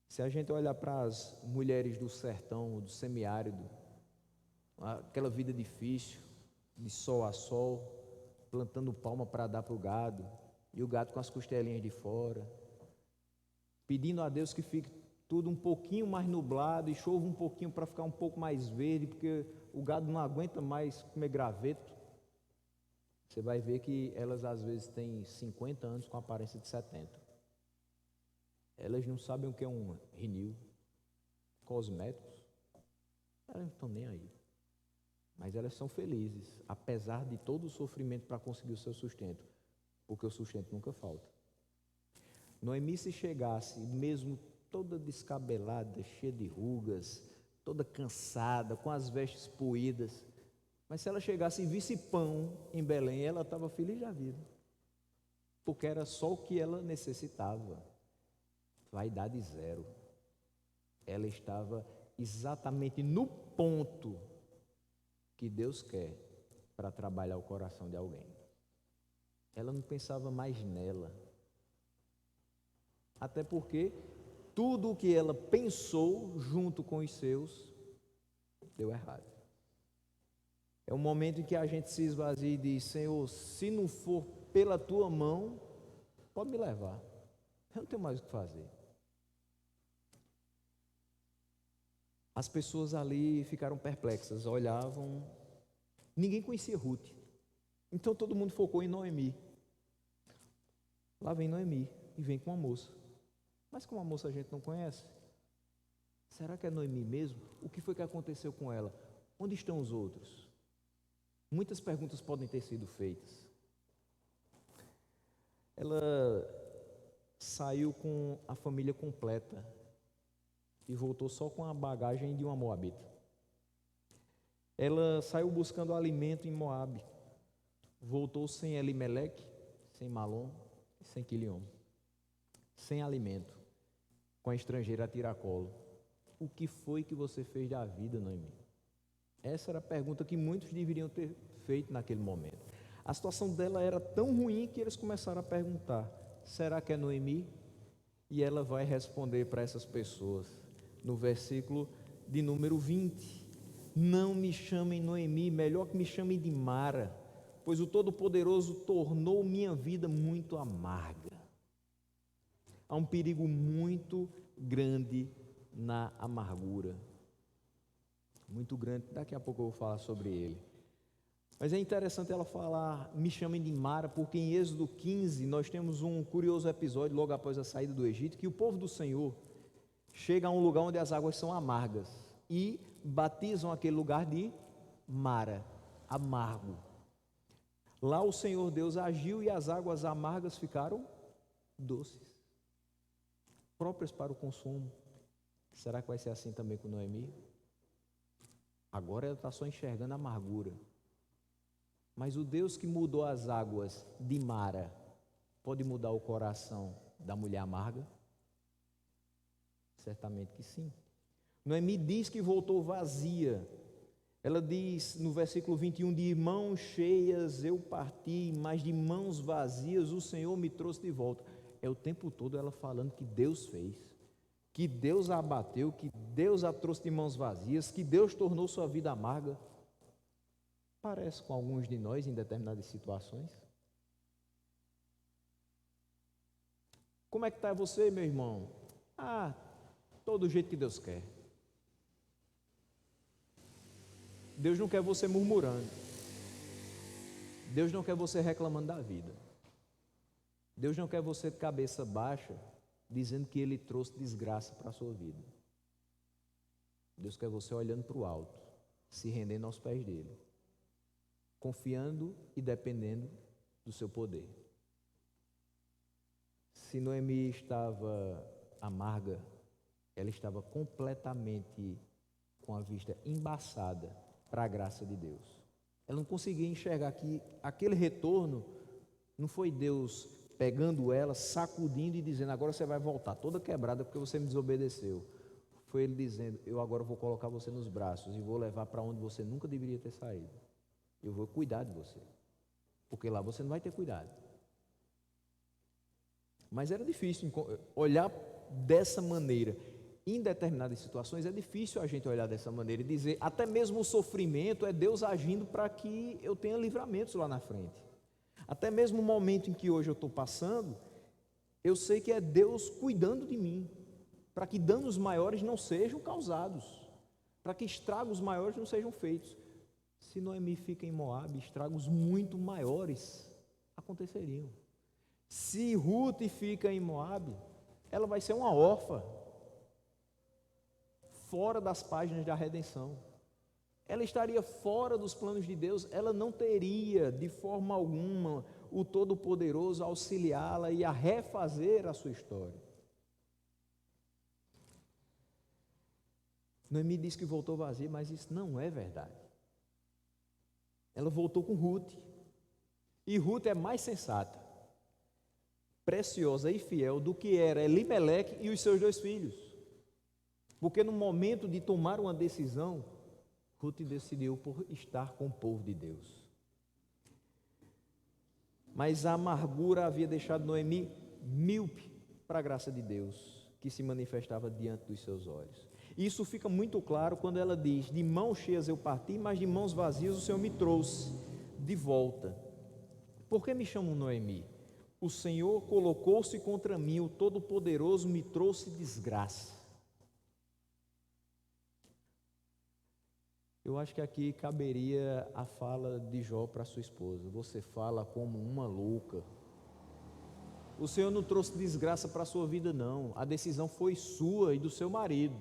Se a gente olhar para as mulheres do sertão, do semiárido, aquela vida difícil, de sol a sol, plantando palma para dar para o gado, e o gado com as costelinhas de fora, pedindo a Deus que fique tudo um pouquinho mais nublado e chova um pouquinho para ficar um pouco mais verde, porque o gado não aguenta mais comer graveto. Você vai ver que elas às vezes têm 50 anos com a aparência de 70. Elas não sabem o que é um rinil, cosméticos, elas não estão nem aí. Mas elas são felizes, apesar de todo o sofrimento para conseguir o seu sustento, porque o sustento nunca falta. Noemi, se chegasse, mesmo toda descabelada, cheia de rugas, toda cansada, com as vestes poídas, mas se ela chegasse e visse pão em Belém, ela estava feliz da vida, porque era só o que ela necessitava. Vaidade zero. Ela estava exatamente no ponto que Deus quer para trabalhar o coração de alguém. Ela não pensava mais nela. Até porque tudo o que ela pensou junto com os seus deu errado. É um momento em que a gente se esvazia e diz: Senhor, se não for pela tua mão, pode me levar. Eu não tenho mais o que fazer. As pessoas ali ficaram perplexas, olhavam, ninguém conhecia Ruth, então todo mundo focou em Noemi. Lá vem Noemi e vem com uma moça, mas como a moça a gente não conhece, será que é Noemi mesmo? O que foi que aconteceu com ela? Onde estão os outros? Muitas perguntas podem ter sido feitas. Ela saiu com a família completa. e voltou só com a bagagem de uma moabita. Ela saiu buscando alimento em Moabe, voltou sem Elimeleque, sem Malom e sem Quiliom, sem alimento, com a estrangeira a tiracolo. O que foi que você fez da vida, Noemi? Essa era a pergunta que muitos deveriam ter feito naquele momento. A situação dela era tão ruim que eles começaram a perguntar: será que é Noemi? E ela vai responder para essas pessoas, no versículo de número 20: não me chamem Noemi, melhor que me chamem de Mara, pois o Todo-Poderoso tornou minha vida muito amarga. Há um perigo muito grande na amargura, muito grande. Daqui a pouco eu vou falar sobre ele. Mas é interessante ela falar, me chamem de Mara, porque em Êxodo 15 nós temos um curioso episódio logo após a saída do Egito, que o povo do Senhor chega a um lugar onde as águas são amargas e batizam aquele lugar de Mara, amargo. Lá o Senhor Deus agiu e as águas amargas ficaram doces, próprias para o consumo. Será que vai ser assim também com Noemi? Agora ela está só enxergando a amargura. Mas o Deus que mudou as águas de Mara pode mudar o coração da mulher amarga? Certamente que sim. Noemi diz que voltou vazia. Ela diz no versículo 21: de mãos cheias eu parti, mas de mãos vazias o Senhor me trouxe de volta. É o tempo todo ela falando que Deus fez, que Deus a abateu, que Deus a trouxe de mãos vazias, que Deus tornou sua vida amarga. Parece com alguns de nós em determinadas situações. Como é que está você, meu irmão? Todo jeito que Deus quer. Deus não quer você murmurando. Deus não quer você reclamando da vida. Deus não quer você de cabeça baixa, dizendo que Ele trouxe desgraça para a sua vida. Deus quer você olhando para o alto, se rendendo aos pés dEle, confiando e dependendo do seu poder. Se Noemi estava amarga, ela estava completamente com a vista embaçada para a graça de Deus. Ela não conseguia enxergar que aquele retorno não foi Deus pegando ela, sacudindo e dizendo: agora você vai voltar toda quebrada porque você me desobedeceu. Foi Ele dizendo: eu agora vou colocar você nos braços e vou levar para onde você nunca deveria ter saído. Eu vou cuidar de você, porque lá você não vai ter cuidado. Mas era difícil olhar dessa maneira. Em determinadas situações é difícil a gente olhar dessa maneira e dizer, até mesmo o sofrimento é Deus agindo para que eu tenha livramentos lá na frente. Até mesmo o momento em que hoje eu estou passando, eu sei que é Deus cuidando de mim, para que danos maiores não sejam causados, para que estragos maiores não sejam feitos. Se Noemi fica em Moabe, estragos muito maiores aconteceriam. Se Ruth fica em Moabe, ela vai ser uma órfã, fora das páginas da redenção. Ela estaria fora dos planos de Deus, ela não teria de forma alguma o Todo-Poderoso a auxiliá-la e a refazer a sua história. Noemi diz que voltou vazia, mas isso não é verdade. Ela voltou com Ruth, e Ruth é mais sensata, preciosa e fiel do que era Elimeleque e os seus 2 filhos. Porque no momento de tomar uma decisão, Ruth decidiu por estar com o povo de Deus. Mas a amargura havia deixado Noemi míope para a graça de Deus, que se manifestava diante dos seus olhos. Isso fica muito claro quando ela diz: de mãos cheias eu parti, mas de mãos vazias o Senhor me trouxe de volta. Por que me chamam Noemi? O Senhor colocou-se contra mim, o Todo-Poderoso me trouxe desgraça. Eu acho que aqui caberia a fala de Jó para sua esposa: você fala como uma louca. O Senhor não trouxe desgraça para a sua vida, não. A decisão foi sua e do seu marido.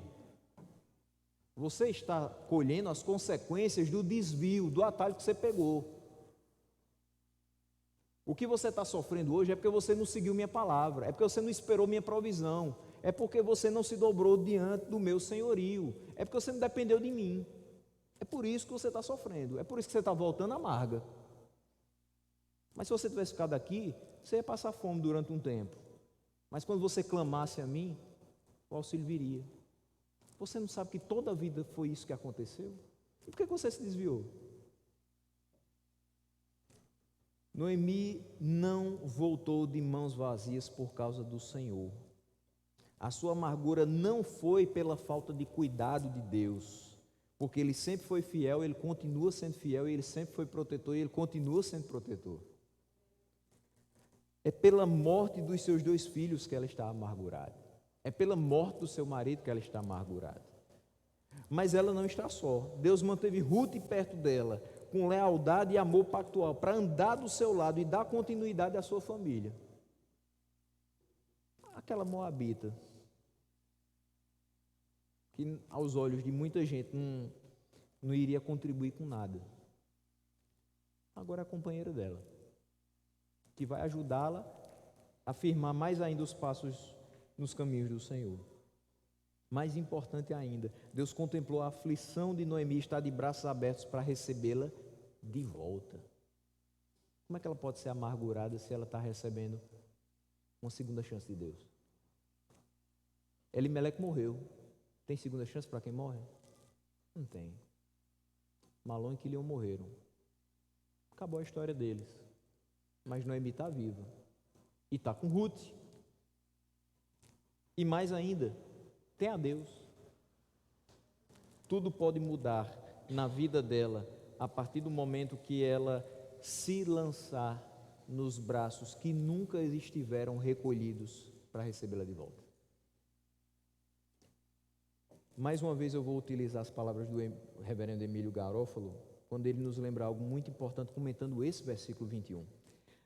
Você está colhendo as consequências do desvio, do atalho que você pegou. O que você está sofrendo hoje é porque você não seguiu minha palavra, é porque você não esperou minha provisão, é porque você não se dobrou diante do meu senhorio, é porque você não dependeu de mim. É por isso que você está sofrendo, é por isso que você está voltando amarga. Mas se você tivesse ficado aqui, você ia passar fome durante um tempo. Mas quando você clamasse a mim, o auxílio viria. Você não sabe que toda a vida foi isso que aconteceu? E por que você se desviou? Noemi não voltou de mãos vazias por causa do Senhor. A sua amargura não foi pela falta de cuidado de Deus, porque Ele sempre foi fiel, Ele continua sendo fiel, Ele sempre foi protetor e Ele continua sendo protetor. É pela morte dos seus 2 filhos que ela está amargurada. É pela morte do seu marido que ela está amargurada. Mas ela não está só. Deus manteve Ruth perto dela, com lealdade e amor pactual, para andar do seu lado e dar continuidade à sua família. Aquela moabita, que aos olhos de muita gente não iria contribuir com nada. Agora é a companheira dela, que vai ajudá-la a firmar mais ainda os passos nos caminhos do Senhor. Mais importante ainda, Deus contemplou a aflição de Noemi e está de braços abertos para recebê-la de volta. Como é que ela pode ser amargurada se ela está recebendo uma segunda chance de Deus? Elimeleque morreu. Tem segunda chance para quem morre? Não tem. Malom e Quilion morreram. Acabou a história deles. Mas Noemi está viva. E está com Ruth. E mais ainda, tem a Deus. Tudo pode mudar na vida dela a partir do momento que ela se lançar nos braços que nunca estiveram recolhidos para recebê-la de volta. Mais uma vez eu vou utilizar as palavras do reverendo Emílio Garófalo, quando ele nos lembra algo muito importante, comentando esse versículo 21.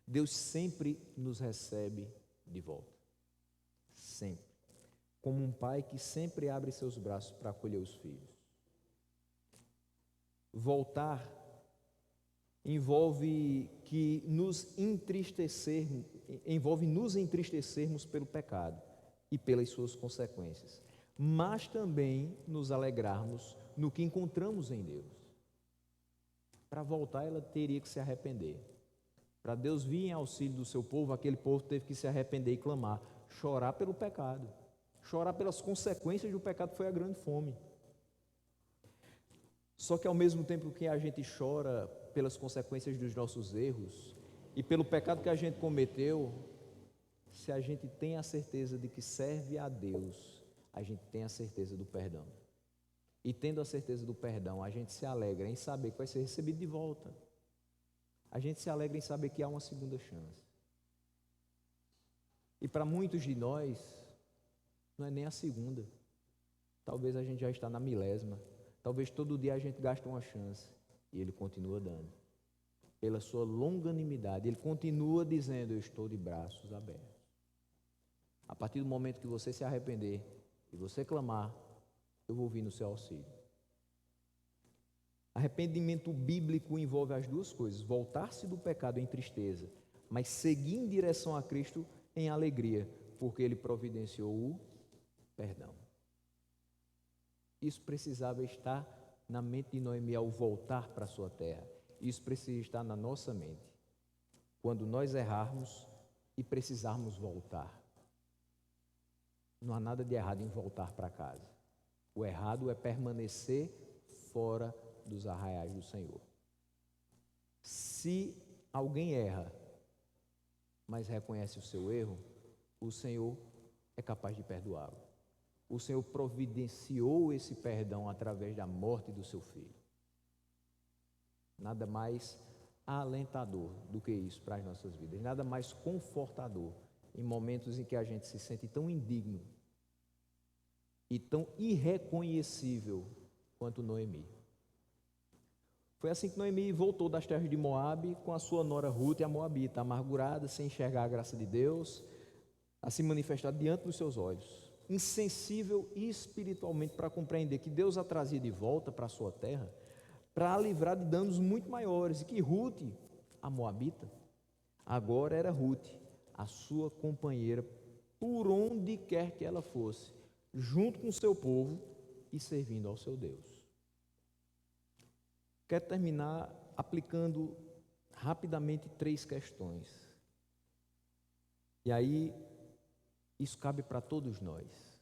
Deus sempre nos recebe de volta. Sempre. Como um pai que sempre abre seus braços para acolher os filhos. Voltar envolve nos entristecermos pelo pecado e pelas suas consequências, mas também nos alegrarmos no que encontramos em Deus. Para voltar, ela teria que se arrepender. Para Deus vir em auxílio do seu povo, aquele povo teve que se arrepender e clamar, chorar pelo pecado, chorar pelas consequências do pecado, que foi a grande fome. Só que ao mesmo tempo que a gente chora pelas consequências dos nossos erros e pelo pecado que a gente cometeu, se a gente tem a certeza de que serve a Deus, a gente tem a certeza do perdão. E tendo a certeza do perdão, a gente se alegra em saber que vai ser recebido de volta. A gente se alegra em saber que há uma segunda chance. E para muitos de nós, não é nem a segunda. Talvez a gente já está na 1000ª. Talvez todo dia a gente gaste uma chance. E Ele continua dando. Pela sua longanimidade, Ele continua dizendo, eu estou de braços abertos. A partir do momento que você se arrepender e você clamar, eu vou vir no seu auxílio. Arrependimento bíblico envolve as duas coisas, voltar-se do pecado em tristeza, mas seguir em direção a Cristo em alegria, porque Ele providenciou o perdão. Isso precisava estar na mente de Noemi ao voltar para a sua terra. Isso precisa estar na nossa mente, quando nós errarmos e precisarmos voltar. Não há nada de errado em voltar para casa. O errado é permanecer fora dos arraiais do Senhor. Se alguém erra, mas reconhece o seu erro, o Senhor é capaz de perdoá-lo. O Senhor providenciou esse perdão através da morte do seu filho. Nada mais alentador do que isso para as nossas vidas. Nada mais confortador em momentos em que a gente se sente tão indigno e tão irreconhecível quanto Noemi. Foi assim que Noemi voltou das terras de Moabe com a sua nora Ruth, a moabita, amargurada, sem enxergar a graça de Deus, a se manifestar diante dos seus olhos, insensível espiritualmente para compreender que Deus a trazia de volta para a sua terra, para a livrar de danos muito maiores, e que Ruth, a moabita, agora era Ruth, a sua companheira por onde quer que ela fosse, junto com o seu povo e servindo ao seu Deus. Quero terminar aplicando rapidamente 3 questões. E aí, isso cabe para todos nós,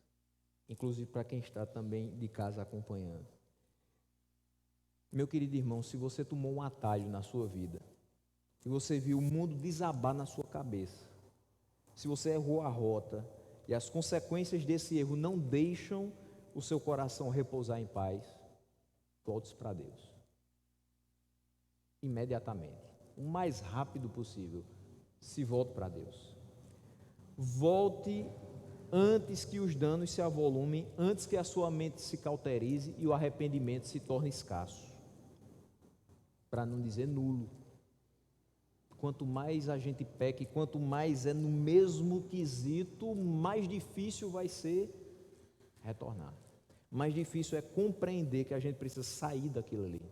inclusive para quem está também de casa acompanhando. Meu querido irmão, se você tomou um atalho na sua vida, e você viu o mundo desabar na sua cabeça, se você errou a rota e as consequências desse erro não deixam o seu coração repousar em paz, volte-se para Deus. Imediatamente, o mais rápido possível, se volte para Deus. Volte antes que os danos se avolumem, antes que a sua mente se cauterize e o arrependimento se torne escasso, para não dizer nulo. Quanto mais a gente peca, quanto mais é no mesmo quesito, mais difícil vai ser retornar. Mais difícil é compreender que a gente precisa sair daquilo ali.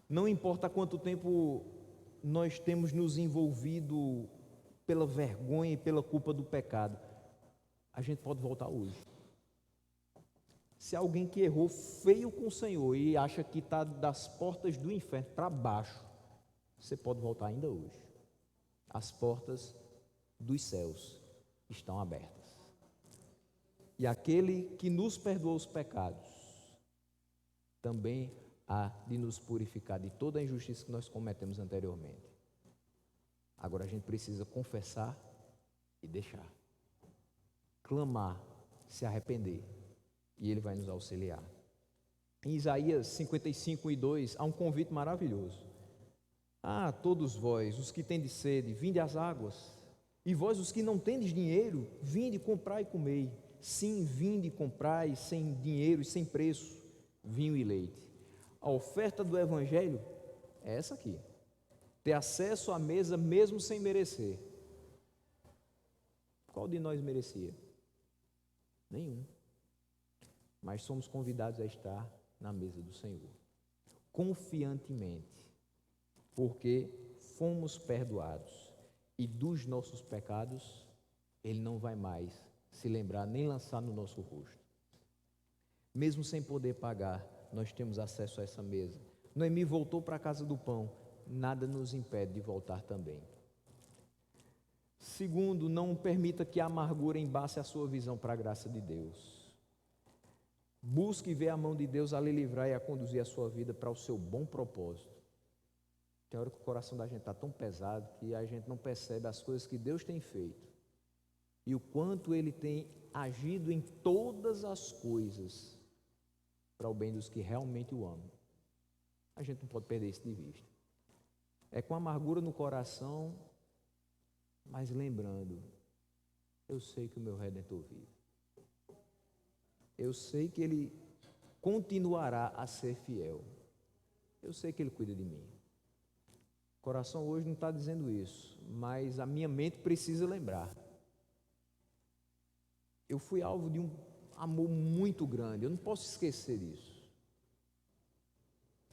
Não importa quanto tempo nós temos nos envolvido pela vergonha e pela culpa do pecado, a gente pode voltar hoje. Se alguém que errou feio com o Senhor e acha que está das portas do inferno para baixo, você pode voltar ainda hoje. As portas dos céus estão abertas. E aquele que nos perdoou os pecados, também há de nos purificar de toda a injustiça que nós cometemos anteriormente. Agora a gente precisa confessar e deixar. Clamar, se arrepender, e Ele vai nos auxiliar. Em Isaías 55:2, há um convite maravilhoso. Ah, todos vós, os que tendes sede, vinde às águas, e vós, os que não tendes dinheiro, vinde, comprai e comei. Sim, vinde, comprai, sem dinheiro e sem preço, vinho e leite. A oferta do Evangelho é essa aqui: ter acesso à mesa mesmo sem merecer. Qual de nós merecia? Nenhum. Mas somos convidados a estar na mesa do Senhor, confiantemente, porque fomos perdoados, e dos nossos pecados Ele não vai mais se lembrar nem lançar no nosso rosto. Mesmo sem poder pagar, nós temos acesso a essa mesa. Noemi voltou para a casa do pão, nada nos impede de voltar também. Segundo, não permita que a amargura embace a sua visão para a graça de Deus. Busque ver a mão de Deus a lhe livrar e a conduzir a sua vida para o seu bom propósito. Tem hora que o coração da gente está tão pesado que a gente não percebe as coisas que Deus tem feito e o quanto Ele tem agido em todas as coisas para o bem dos que realmente o amam. A gente não pode perder isso de vista. É com amargura no coração, mas lembrando, eu sei que o meu Redentor vive. Eu sei que Ele continuará a ser fiel. Eu sei que Ele cuida de mim. O coração hoje não está dizendo isso, mas a minha mente precisa lembrar. Eu fui alvo de um amor muito grande, eu não posso esquecer disso.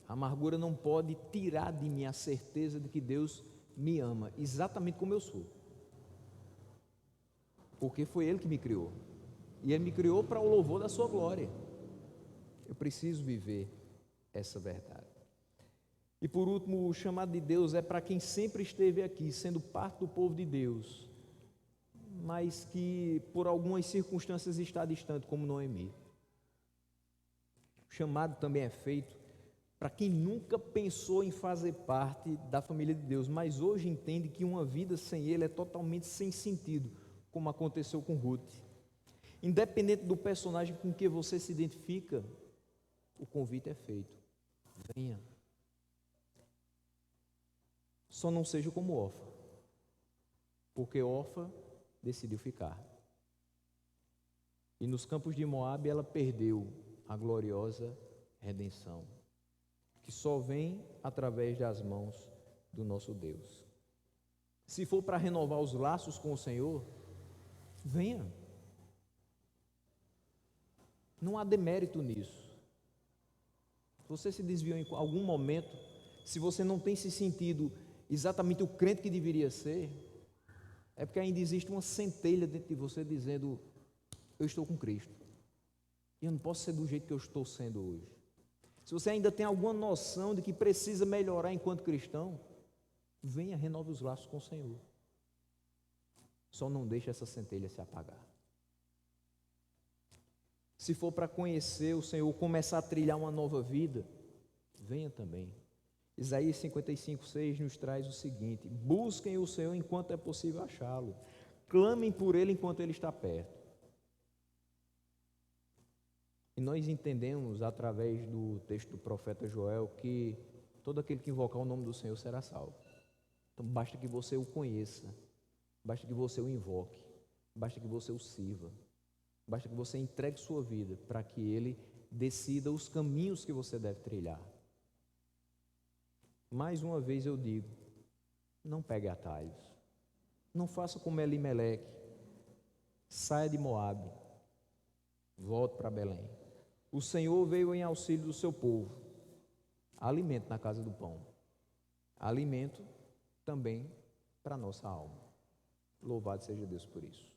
A amargura não pode tirar de mim a certeza de que Deus me ama, exatamente como eu sou. Porque foi Ele que me criou. E Ele me criou para o louvor da sua glória. Eu preciso viver essa verdade. E por último, o chamado de Deus é para quem sempre esteve aqui, sendo parte do povo de Deus, mas que por algumas circunstâncias está distante, como Noemi. O chamado também é feito para quem nunca pensou em fazer parte da família de Deus, mas hoje entende que uma vida sem Ele é totalmente sem sentido, como aconteceu com Ruth. Independente do personagem com que você se identifica, o convite é feito. Venha. Só não seja como Orfa, porque Orfa decidiu ficar. E nos campos de Moabe ela perdeu a gloriosa redenção, que só vem através das mãos do nosso Deus. Se for para renovar os laços com o Senhor, venha. Não há demérito nisso. Se você se desviou em algum momento, se você não tem se sentido exatamente o crente que deveria ser, É porque ainda existe uma centelha dentro de você dizendo: eu estou com Cristo. E eu não posso ser do jeito que eu estou sendo hoje. Se você ainda tem alguma noção de que precisa melhorar enquanto cristão, venha, renove os laços com o Senhor. Só não deixe essa centelha se apagar. Se for para conhecer o Senhor, começar a trilhar uma nova vida, venha também. Isaías 55:6 nos traz o seguinte: busquem o Senhor enquanto é possível achá-lo, clamem por Ele enquanto Ele está perto. E nós entendemos através do texto do profeta Joel que todo aquele que invocar o nome do Senhor será salvo. Então basta que você o conheça, basta que você o invoque, basta que você o sirva, basta que você entregue sua vida para que Ele decida os caminhos que você deve trilhar. Mais uma vez eu digo, não pegue atalhos, não faça como Elimeleque, saia de Moabe, volte para Belém. O Senhor veio em auxílio do seu povo, alimento na casa do pão, alimento também para a nossa alma. Louvado seja Deus por isso.